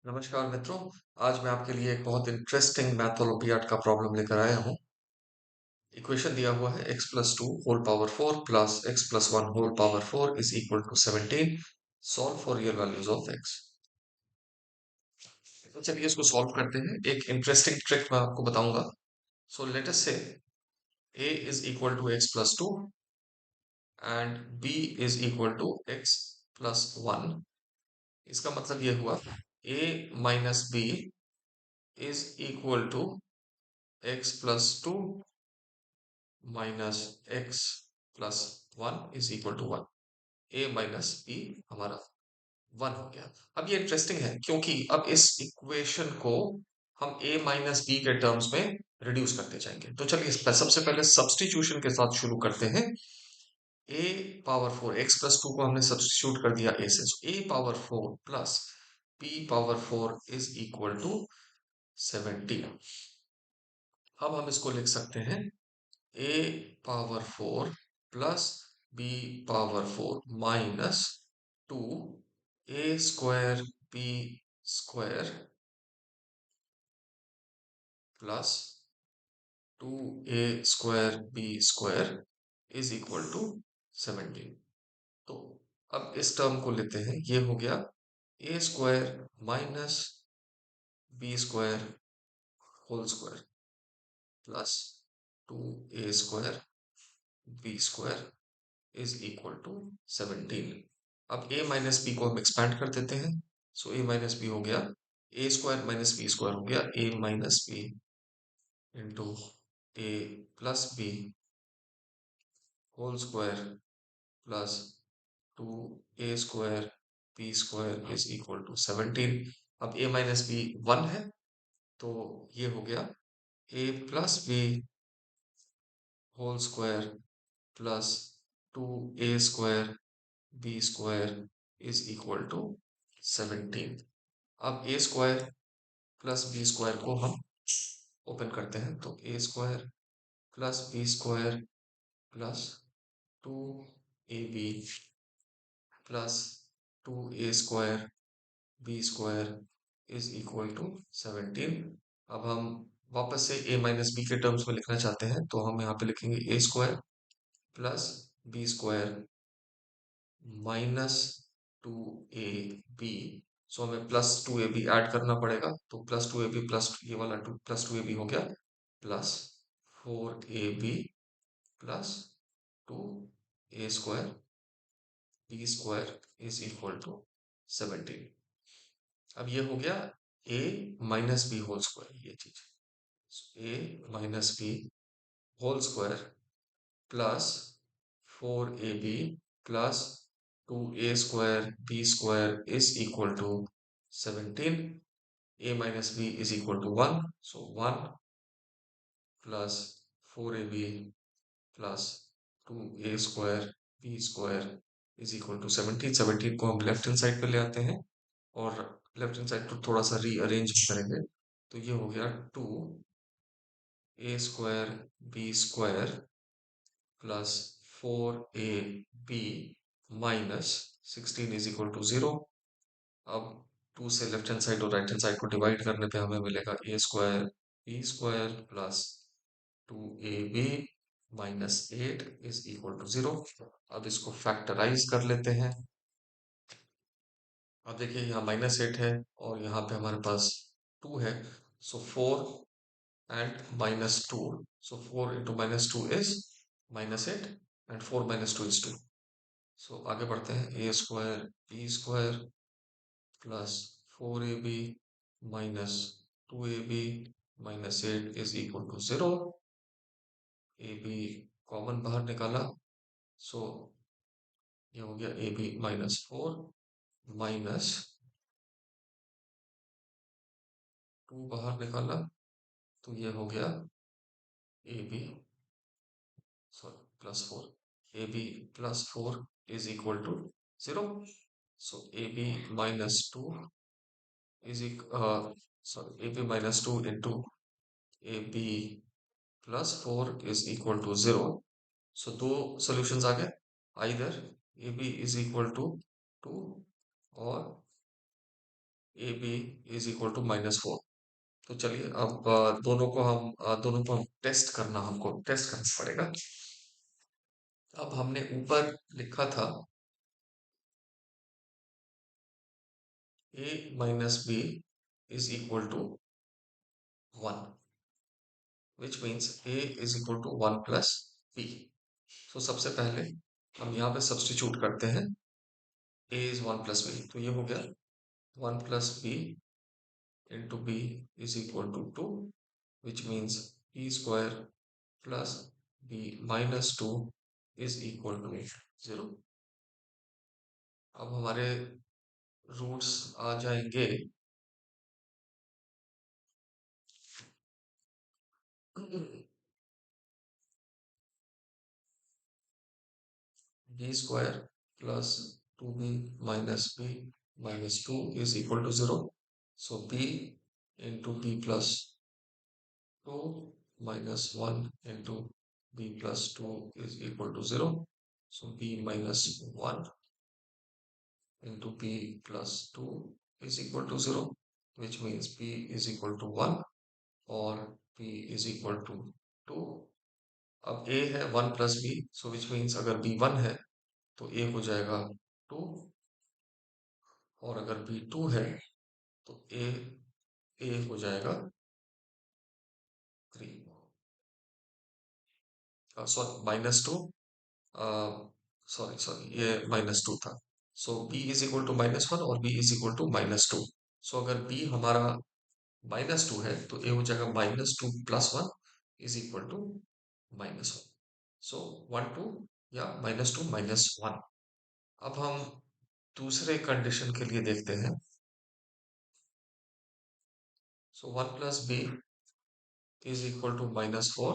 नमस्कार मित्रों। आज मैं आपके लिए एक बहुत इंटरेस्टिंग मैथोलॉजियाट का प्रॉब्लम लेकर आया हूँ। इक्वेशन दिया हुआ है x plus two whole power four plus x plus one whole power four is equal to 17। Solve for real values of x। तो चलिए इसको सॉल्व करते हैं। एक इंटरेस्टिंग ट्रिक मैं आपको बताऊंगा। So let us say a is equal to x plus two and b is equal to x plus one. इसका मतलब ये हुआ a minus b is equal to x plus two minus x plus one is equal to one. A minus b हमारा one हो गया। अब ये interesting है क्योंकि अब इस इक्वेशन को हम ए माइनस बी के टर्म्स में रिड्यूस करते जाएंगे। तो चलिए सबसे पहले सब्स्टिट्यूशन के साथ शुरू करते हैं। A power four X plus two को हमने सब्स्टिट्यूट कर दिया ए से। A power four plus B power four is equal to 17। अब हम इसको लिख सकते हैं A power four plus B power four minus two A square B square plus two A square B square is equal to 17। तो अब इस term को लेते हैं। ये हो गया ए square minus B square whole square plus two A square B square is equal to 17। अब a माइनस बी को हम एक्सपैंड कर देते हैं। सो a माइनस बी हो गया ए स्क्वायर माइनस बी स्क्वायर हो गया a minus b into a plus B whole square plus two A square B square is equal to 17। अब a माइनस बी वन है तो ये हो गया a plus B whole square plus two A square B square is equal to 17। अब A square plus B square को हम open करते हैं तो A square plus B square plus two A B plus two A square B square is equal to 17। अब हम वापस से a माइनस बी के टर्म्स में लिखना चाहते हैं तो हम यहाँ पे लिखेंगे A square plus B square minus two A B. So हमें plus two A B add करना पड़ेगा तो plus two A B plus ये वाला two plus two A B हो गया plus four A B plus two A square B square is equal to 17। अब ये हो गया A minus B whole square. ये चीज A minus B whole square plus four A B plus two A square B square is equal to 17। a minus b is equal to 1, so 1 plus 4ab plus 2a square b square is equal to 17। 17 को हम left hand side पे ले आते हैं और left hand side को थोड़ा सा रीअरेंज करेंगे तो ये हो गया two A square B square plus four A B minus 16 is equal to 0। अब टू से लेफ्ट हैंड साइड और राइट हैंड साइड को डिवाइड करने पे हमें मिलेगा A square B square plus two A B minus eight is equal to 0। अब इसको फैक्टराइज कर लेते हैं। अब देखिए यहाँ माइनस एट है और यहाँ पे हमारे पास टू है। So four and minus two, so four into minus two is minus eight and four minus two is two. So आगे बढ़ते हैं। A square B square plus four A B minus two A B minus eight is equal to 0। A B common बाहर निकाला so ये हो गया A B minus four minus two बाहर निकाला तो ये हो गया A B sorry plus four. A B plus four is equal to 0। So A B minus two is sorry A B minus two into A B plus four is equal to 0। So दो solutions आ गए। Either A B is equal to two और A B is equal to -4। तो चलिए अब दोनों को हम टेस्ट करना हमको टेस्ट करना पड़ेगा। अब हमने ऊपर लिखा था a minus b is equal to 1, which means a is equal to 1 plus b. तो सबसे पहले हम यहाँ पे सब्स्टिट्यूट करते हैं, a इज 1 प्लस बी, तो ये हो गया 1 plus B into B is equal to 2, which means B square plus B minus 2 is equal to 0। अब हमारे रूट्स आ जाएंगे B square plus 2b minus B minus 2 is equal to 0। So B into B plus 2 minus 1 into b plus 2 is equal to 0. So b minus 1 into b plus 2 is equal to 0, which means b is equal to 1 और b is equal to 2। अब a है 1 plus b, so which means अगर b 1 है तो a हो जाएगा 2, और अगर b 2 है तो a हो जाएगा 3, सॉरी -2, सॉरी सॉरी ये -2 था। सो b इज इक्वल टू -1 और b इज इक्वल टू -2। सो अगर b हमारा -2 है तो a हो जाएगा -2 प्लस 1 इज इक्वल टू -1। सो 1 2 या -2 -1। अब हम दूसरे कंडीशन के लिए देखते हैं। So 1 plus B is equal to -4,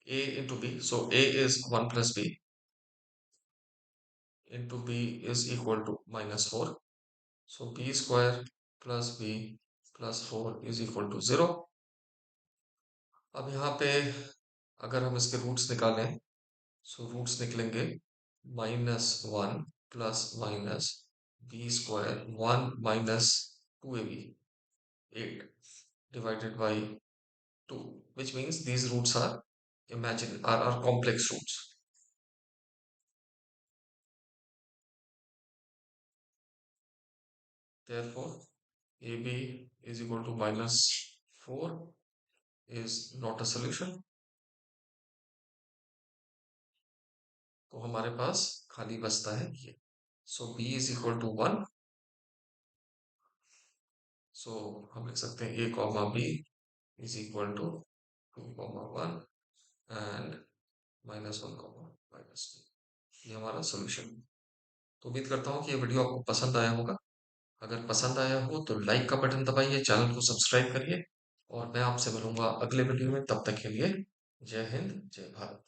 a into B, so a is 1 plus B into B is equal to -4। So b square plus b plus 4 is equal to 0। अब यहाँ पे अगर हम इसके रूट्स निकालें, सो रूट्स निकलेंगे -1 plus minus B square 1 minus 2ab 8 divided by 2, which means these roots are are complex roots. Therefore ab is equal to -4 is not a solution। तो हमारे पास खाली बचता है ये। So b is equal to 1। So हम लिख सकते हैं a comma b is equal to 2 1 and -1 -2। ये हमारा सोल्यूशन। तो उम्मीद करता हूँ कि ये वीडियो आपको पसंद आया होगा। अगर पसंद आया हो तो लाइक का बटन दबाइए, चैनल को सब्सक्राइब करिए, और मैं आपसे मिलूंगा अगले वीडियो में। तब तक के लिए जय हिंद, जय भारत।